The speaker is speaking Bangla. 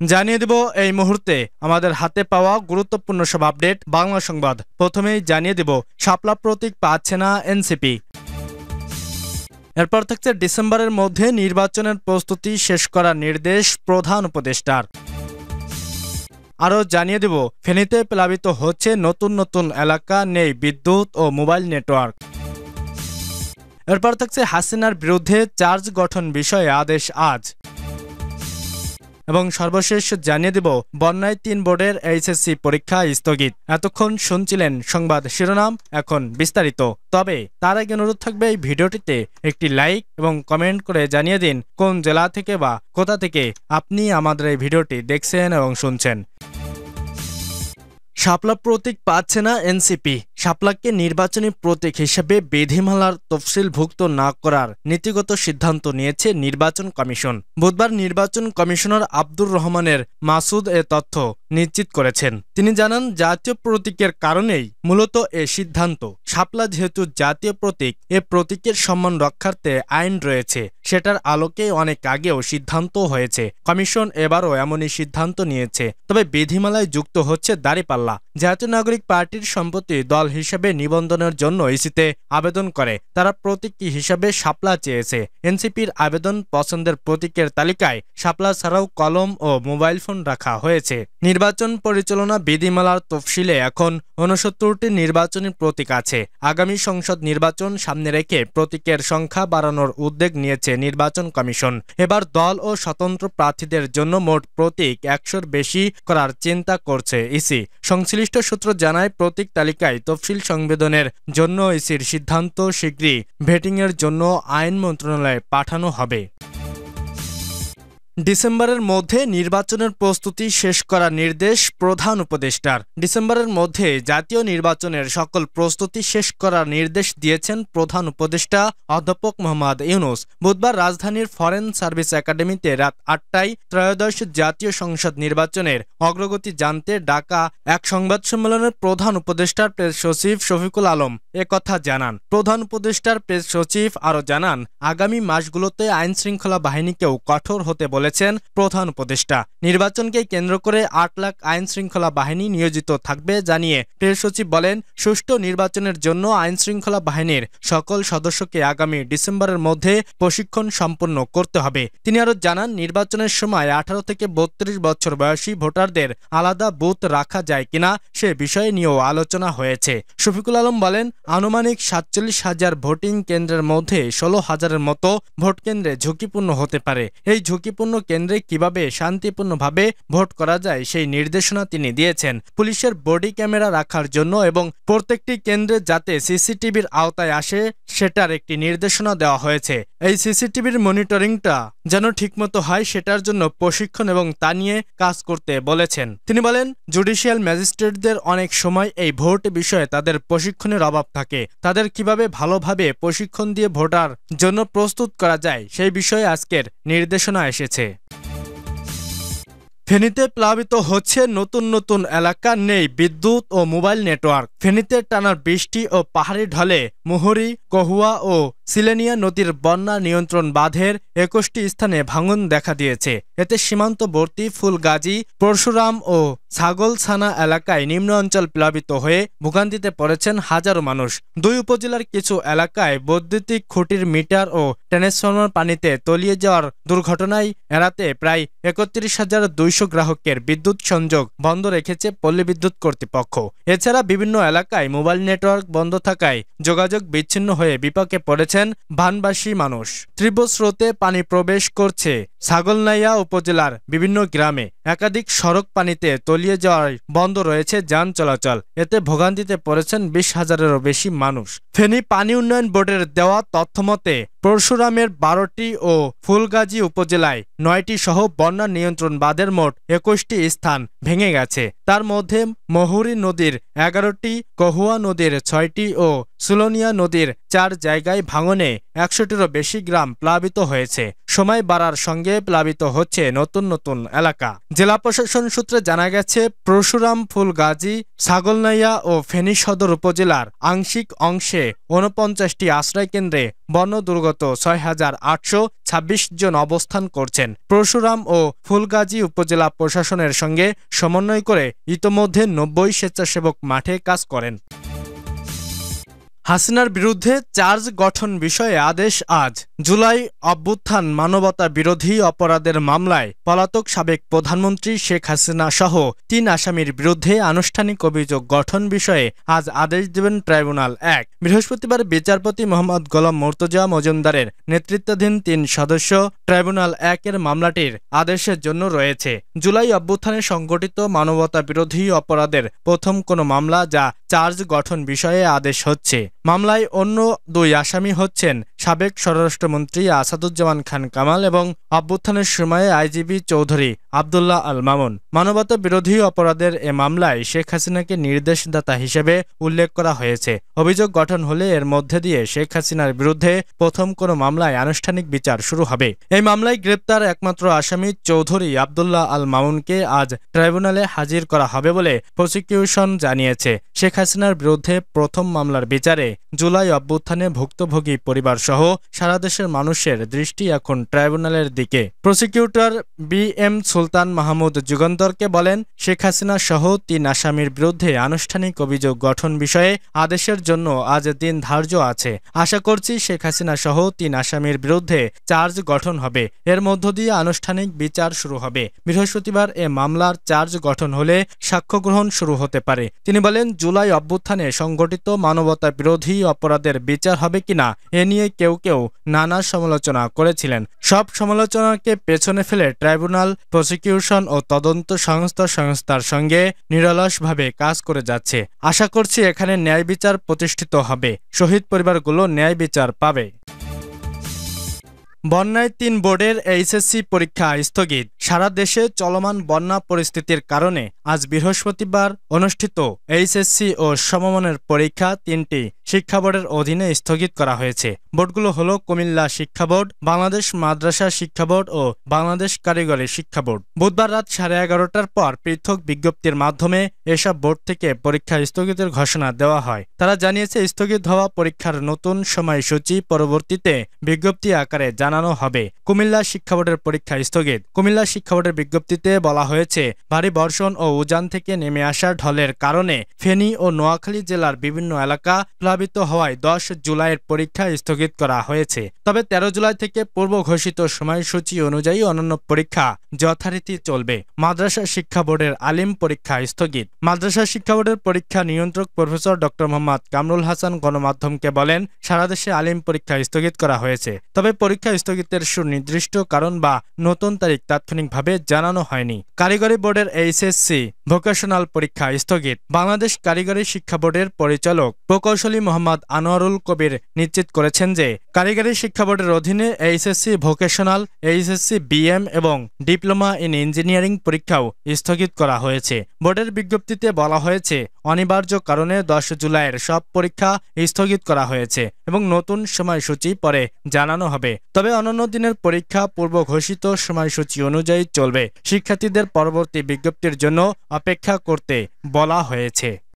জানিয়ে দেব এই মুহূর্তে আমাদের হাতে পাওয়া গুরুত্বপূর্ণ সব আপডেট বাংলা সংবাদ। প্রথমেই জানিয়ে দেব শাপলা প্রতীক পাচ্ছে না এনসিপি। এরপর থাকছে ডিসেম্বরের মধ্যে নির্বাচনের প্রস্তুতি শেষ করার নির্দেশ প্রধান উপদেষ্টার। আরও জানিয়ে দেব ফেনীতে প্লাবিত হচ্ছে নতুন নতুন এলাকা, নেই বিদ্যুৎ ও মোবাইল নেটওয়ার্ক। এরপর থাকছে হাসিনার বিরুদ্ধে চার্জ গঠন বিষয়ে আদেশ আজ। এবং সর্বশেষ জানিয়ে দেব বন্যায় ৩ বোর্ডের এইচএসসি পরীক্ষা স্থগিত। এতক্ষণ শুনছিলেন সংবাদ শিরোনাম, এখন বিস্তারিত। তবে তার আগে অনুরোধ থাকবে এই ভিডিওটিতে একটি লাইক এবং কমেন্ট করে জানিয়ে দিন কোন জেলা থেকে বা কোথা থেকে আপনি আমাদের এই ভিডিওটি দেখছেন এবং শুনছেন। শাপলা প্রতীক পাচ্ছে না এনসিপি। শাপলাকে নির্বাচনী প্রতীক হিসেবে বিধিমালার তফসিলভুক্ত না করার নীতিগত সিদ্ধান্ত নিয়েছে নির্বাচন কমিশন। বুধবার নির্বাচন কমিশনার আব্দুর রহমানের মাসুদ এ তথ্য নিশ্চিত করেছেন। তিনি জানান, জাতীয় প্রতীকের কারণেই মূলত এ সিদ্ধান্ত। শাপলা যেহেতু জাতীয় প্রতীক, এ প্রতীকের সম্মান রক্ষার্থে আইন রয়েছে, সেটার আলোকে অনেক আগেও সিদ্ধান্ত হয়েছে। কমিশন এবারও এমনই সিদ্ধান্ত নিয়েছে। তবে বিধিমালায় যুক্ত হচ্ছে দাঁড়িপাল্লা। জাতীয় নাগরিক পার্টির সম্প্রতি দল হিসেবে নিবন্ধনের জন্য ইসিতে আবেদন করে। তারা প্রতীক হিসেবে শাপলা চেয়েছে। এনসিপির আবেদন পছন্দের প্রতীকের তালিকায় শাপলা ছাড়াও কলম ও মোবাইল ফোন রাখা হয়েছে। নির্বাচন পরিচালনা বিধিমালার তফসিলে এখন ৬৯টি নির্বাচনী প্রতীক আছে। আগামী সংসদ নির্বাচন সামনে রেখে প্রতীকের সংখ্যা বাড়ানোর উদ্যোগ নিয়েছে নির্বাচন কমিশন। এবার দল ও স্বতন্ত্র প্রার্থীদের জন্য মোট প্রতীক ১০০-র বেশি করার চিন্তা করছে ইসি। সংশ্লিষ্ট সূত্র জানায়, প্রতীক তালিকায় তফসিল সংবেদনের জন্য ইসির সিদ্ধান্ত শীঘ্রই ভেটিংয়ের জন্য আইন মন্ত্রণালয়ে পাঠানো হবে। ডিসেম্বরের মধ্যে নির্বাচনের প্রস্তুতি শেষ করার নির্দেশ প্রধান উপদেষ্টার। ডিসেম্বরের মধ্যে জাতীয় নির্বাচনের সকল প্রস্তুতি শেষ করার নির্দেশ দিয়েছেন প্রধান উপদেষ্টা অধ্যাপক মোহাম্মদ ইউনূস। বুধবার রাজধানীর ফরেন সার্ভিস একাডেমিতে রাত ৮টায় ত্রয়োদশ জাতীয় সংসদ নির্বাচনের অগ্রগতি জানতে ডাকা এক সংবাদ সম্মেলনের প্রধান উপদেষ্টার প্রেস সচিব শফিকুল আলম একথা জানান। প্রধান উপদেষ্টার প্রেস সচিব আরও জানান, আগামী মাসগুলোতে আইন শৃঙ্খলা বাহিনীকেও কঠোর হতে বলেছেন প্রধান উপদেষ্টা। নির্বাচনকে কেন্দ্র করে ৮ লাখ আইন শৃঙ্খলা বাহিনী নিয়োজিত থাকবে জানিয়ে প্রেস সচিব বলেন, সুষ্ঠু নির্বাচনের জন্য আইন শৃঙ্খলা বাহিনীর সকল সদস্যকে আগামী ডিসেম্বরের মধ্যে প্রশিক্ষণ সম্পন্ন করতে হবে। তিনি আরও জানান, নির্বাচনের সময় ১৮ থেকে ৩২ বছর বয়সী ভোটারদের আলাদা বুথ রাখা যায় কিনা সে বিষয়ে নিয়েও আলোচনা হয়েছে। শফিকুল আলম বলেন, আনুমানিক ৪৭,০০০ ভোটিং কেন্দ্রের মধ্যে ১৬,০০০-এর মতো ভোট কেন্দ্রে ঝুঁকিপূর্ণ হতে পারে। এই ঝুঁকিপূর্ণ কেন্দ্রে কিভাবে শান্তিপূর্ণভাবে ভোট করা যায় সেই নির্দেশনা তিনি দিয়েছেন। পুলিশের বডি ক্যামেরা রাখার জন্য এবং প্রত্যেকটি কেন্দ্রে যাতে সিসিটিভির আওতায় আসে সেটার একটি নির্দেশনা দেওয়া হয়েছে। এই সিসিটিভির মনিটরিংটা যেন ঠিকমতো হয় সেটার জন্য প্রশিক্ষণ এবং তা নিয়ে কাজ করতে বলেছেন। তিনি বলেন, জুডিশিয়াল ম্যাজিস্ট্রেটদের অনেক সময় এই ভোট বিষয়ে তাদের প্রশিক্ষণের অভাব থাকে। তাদের কিভাবে ভালোভাবে প্রশিক্ষণ দিয়ে ভোটার জন্য প্রস্তুত করা যায় সেই বিষয়ে আজকের নির্দেশনা এসেছে। ফেনীতে প্লাবিত হচ্ছে নতুন নতুন এলাকা, নেই বিদ্যুৎ ও মোবাইল নেটওয়ার্ক। ফেনীতে টানার বৃষ্টি ও পাহাড়ি ঢলে মুহুরী, কহুয়া ও সিলেনিয়া নদীর বন্যা নিয়ন্ত্রণ বাঁধের ২১টি স্থানে ভাঙন দেখা দিয়েছে। এতে সীমান্তবর্তী ফুলগাজী, পরশুরাম ও ছাগলছানা এলাকায় নিম্ন অঞ্চল প্লাবিত হয়ে ভোগান্তিতে পড়েছেন হাজারো মানুষ। ২ উপজেলার কিছু এলাকায় বৈদ্যুতিক খুঁটির মিটার ও ট্রান্সফরমার পানিতে তলিয়ে যাওয়ার দুর্ঘটনায় এড়াতে প্রায় ৩১,২০০ গ্রাহকের বিদ্যুৎ সংযোগ বন্ধ রেখেছে পল্লী বিদ্যুৎ কর্তৃপক্ষ। এছাড়া বিভিন্ন এলাকায় মোবাইল নেটওয়ার্ক বন্ধ থাকায় যোগাযোগ বিচ্ছিন্ন হয়ে বিপাকে পড়েছেন ভানবাসী মানুষ। তীব্র স্রোতে পানি প্রবেশ করছে ছাগলনাইয়া উপজেলার বিভিন্ন গ্রামে। একাধিক সড়ক পানিতে তলিয়ে যাওয়ায় বন্ধ রয়েছে যান চলাচল। এতে ভোগান্তিতে পড়েছেন ২০,০০০-এরও বেশি মানুষ। ফেনী পানি উন্নয়ন বোর্ডের দেওয়া তথ্যমতে পরশুরামের ১২টি ও ফুলগাজী উপজেলায় ৯টি সহ বন্যা নিয়ন্ত্রণ বাঁধের মোট ২১টি স্থান ভেঙে গেছে। তার মধ্যে মুহুরী নদীর ১১টি, কহুয়া নদীর ৬টি ও সুলোনিয়া নদীর ৪ জায়গায় ভাঙনে ১০০টিরও বেশি গ্রাম প্লাবিত হয়েছে। সময় বাড়ার সঙ্গে প্লাবিত হচ্ছে নতুন নতুন এলাকা। জেলা প্রশাসন সূত্রে জানা গেছে, পরশুরাম, ফুলগাজী, ছাগলনাইয়া ও ফেনী সদর উপজেলার আংশিক অংশে ৪৯টি আশ্রয়কেন্দ্রে বন্যা দুর্গত ৬,৮২৬ জন অবস্থান করছেন। পরশুরাম ও ফুলগাজী উপজেলা প্রশাসনের সঙ্গে সমন্বয় করে ইতোমধ্যে ৯০ স্বেচ্ছাসেবক মাঠে কাজ করেন। হাসিনার বিরুদ্ধে চার্জ গঠন বিষয়ে আদেশ আজ। জুলাই অভ্যুত্থান মানবতা বিরোধী অপরাধের মামলায় পলাতক সাবেক প্রধানমন্ত্রী শেখ হাসিনা সহ ৩ আসামির বিরুদ্ধে আনুষ্ঠানিক অভিযোগ গঠন বিষয়ে আজ আদেশ দেবেন ট্রাইব্যুনাল ১। বৃহস্পতিবার বিচারপতি মোহাম্মদ গোলাম মুর্তজা মজুমদারের নেতৃত্বাধীন ৩ সদস্য ট্রাইব্যুনাল ১-এর মামলাটির আদেশের জন্য রয়েছে। জুলাই অভ্যুত্থানে সংঘটিত মানবতা বিরোধী অপরাধের প্রথম কোনো মামলা যা চার্জ গঠন বিষয়ে আদেশ হচ্ছে। মামলায় অন্য ২ আসামি হচ্ছেন সাবেক স্বরাষ্ট্রমন্ত্রী আসাদুজ্জামান খান কামাল এবং অভ্যুত্থানের সময়ে আইজিপি চৌধুরী আব্দুল্লাহ আল মামুন। মানবতা বিরোধী অপরাধের এ মামলায় শেখ হাসিনাকে নির্দেশদাতা হিসেবে উল্লেখ করা হয়েছে। অভিযোগ গঠন হলে এর মধ্যে দিয়ে শেখ হাসিনার বিরুদ্ধে প্রথম কোনো মামলায় আনুষ্ঠানিক বিচার শুরু হবে। এই মামলায় গ্রেপ্তার একমাত্র আসামি চৌধুরী আব্দুল্লাহ আল মামুনকে আজ ট্রাইব্যুনালে হাজির করা হবে বলে প্রসিকিউশন জানিয়েছে। শেখ হাসিনার বিরুদ্ধে প্রথম মামলার বিচারে জুলাই অভ্যুত্থানে ভুক্তভোগী পরিবার সহ সারা দেশের মানুষের দৃষ্টি এখন ট্রাইব্যুনালের দিকে। Prosecutor B M. সুলতান মাহমুদ যুগান্তরকে বলেন, শেখ হাসিনা সহ ৩ আসামির বিরুদ্ধে আনুষ্ঠানিক অভিযোগ গঠন বিষয়ে আদেশের জন্য আজ দিন ধার্য আছে। আশা করছি শেখ হাসিনা সহ ৩ আসামির বিরুদ্ধে চার্জ গঠন হবে। এর মধ্য দিয়ে আনুষ্ঠানিক বিচার শুরু হবে। বৃহস্পতিবার এ মামলার চার্জ গঠন হলে সাক্ষ্য গ্রহণ শুরু হতে পারে। তিনি বলেন, জুলাই অভ্যুত্থানে সংঘটিত মানবতা বিরোধী অপরাধের বিচার হবে কিনা এ নিয়ে কেউ কেউ নানা সমালোচনা করেছিলেন। সব সমালোচনাকে পেছনে ফেলে ট্রাইব্যুনাল প্রসিকিউশন ও তদন্ত সংস্থার সঙ্গে নিরলসভাবে কাজ করে যাচ্ছে। আশা করছি এখানে ন্যায় বিচার প্রতিষ্ঠিত হবে, শহীদ পরিবারগুলো ন্যায় বিচার পাবে। বন্যায় ৩ বোর্ডের এইচএসসি পরীক্ষা স্থগিত। সারা দেশে চলমান বন্যা পরিস্থিতির কারণে আজ বৃহস্পতিবার অনুষ্ঠিত এইচএসসি ও সমমানের পরীক্ষা ৩টি শিক্ষা বোর্ডের অধীনে স্থগিত করা হয়েছে। বোর্ডগুলো হলো কুমিল্লা শিক্ষা বোর্ড, বাংলাদেশ মাদ্রাসা শিক্ষা বোর্ড ও বাংলাদেশ কারিগরি শিক্ষা বোর্ড। বুধবার রাত 11:30টার পর পৃথক বিজ্ঞপ্তির মাধ্যমে এসব বোর্ড থেকে পরীক্ষা স্থগিতের ঘোষণা দেওয়া হয়। তারা জানিয়েছে, স্থগিত হওয়া পরীক্ষার নতুন সময়সূচি পরবর্তীতে বিজ্ঞপ্তি আকারে জানানো হবে। কুমিল্লা শিক্ষা বোর্ডের পরীক্ষা স্থগিত। কুমিল্লা শিক্ষা বোর্ডের বিজ্ঞপ্তিতে বলা হয়েছে, ভারী বর্ষণ ও উজান থেকে নেমে আসা ঢলের কারণে ফেনী ও নোয়াখালী জেলার বিভিন্ন এলাকা প্লাবিত হওয়ায় 10 জুলাইয়ের পরীক্ষা স্থগিত করা হয়েছে। তবে 13 জুলাই থেকে পূর্ব ঘোষিত সময়সূচি অনুযায়ী অন্যান্য পরীক্ষা যথারীতি চলবে। মাদ্রাসা শিক্ষা বোর্ডের আলিম পরীক্ষা স্থগিত। মাদ্রাসা শিক্ষা বোর্ডের পরীক্ষা নিয়ন্ত্রক প্রফেসর ডক্টর মোহাম্মদ কামরুল হাসান গণমাধ্যমকে বলেন, সারা দেশে আলিম পরীক্ষা স্থগিত করা হয়েছে। তবে পরীক্ষা স্থগিতের সুনির্দিষ্ট কারণ বা নতুন তারিখ তাৎক্ষণিকভাবে জানানো হয়নি। কারিগরি বোর্ডের এইচএসসি ভোকেশনাল পরীক্ষা স্থগিত। বাংলাদেশ কারিগরি শিক্ষা বোর্ডের পরিচালক প্রকৌশলী মোহাম্মদ আনোয়ারুল কবির নিশ্চিত করেছেন যে, কারিগরি শিক্ষা বোর্ডের অধীনে এইচএসসি ভোকেশনাল, এইচএসসি বিএম এবং ডিপ্লোমা ইন ইঞ্জিনিয়ারিং পরীক্ষাও স্থগিত করা হয়েছে। বোর্ডের বিজ্ঞপ্তিতে বলা হয়েছে, অনিবার্য কারণে 10 জুলাইয়ের সব পরীক্ষা স্থগিত করা হয়েছে এবং নতুন সময়সূচি পরে জানানো হবে। তবে অন্যান্য দিনের পরীক্ষা পূর্ব ঘোষিত সময়সূচি অনুযায়ী চলবে। শিক্ষার্থীদের পরবর্তী বিজ্ঞপ্তির জন্য অপেক্ষা করতে বলা হয়েছে।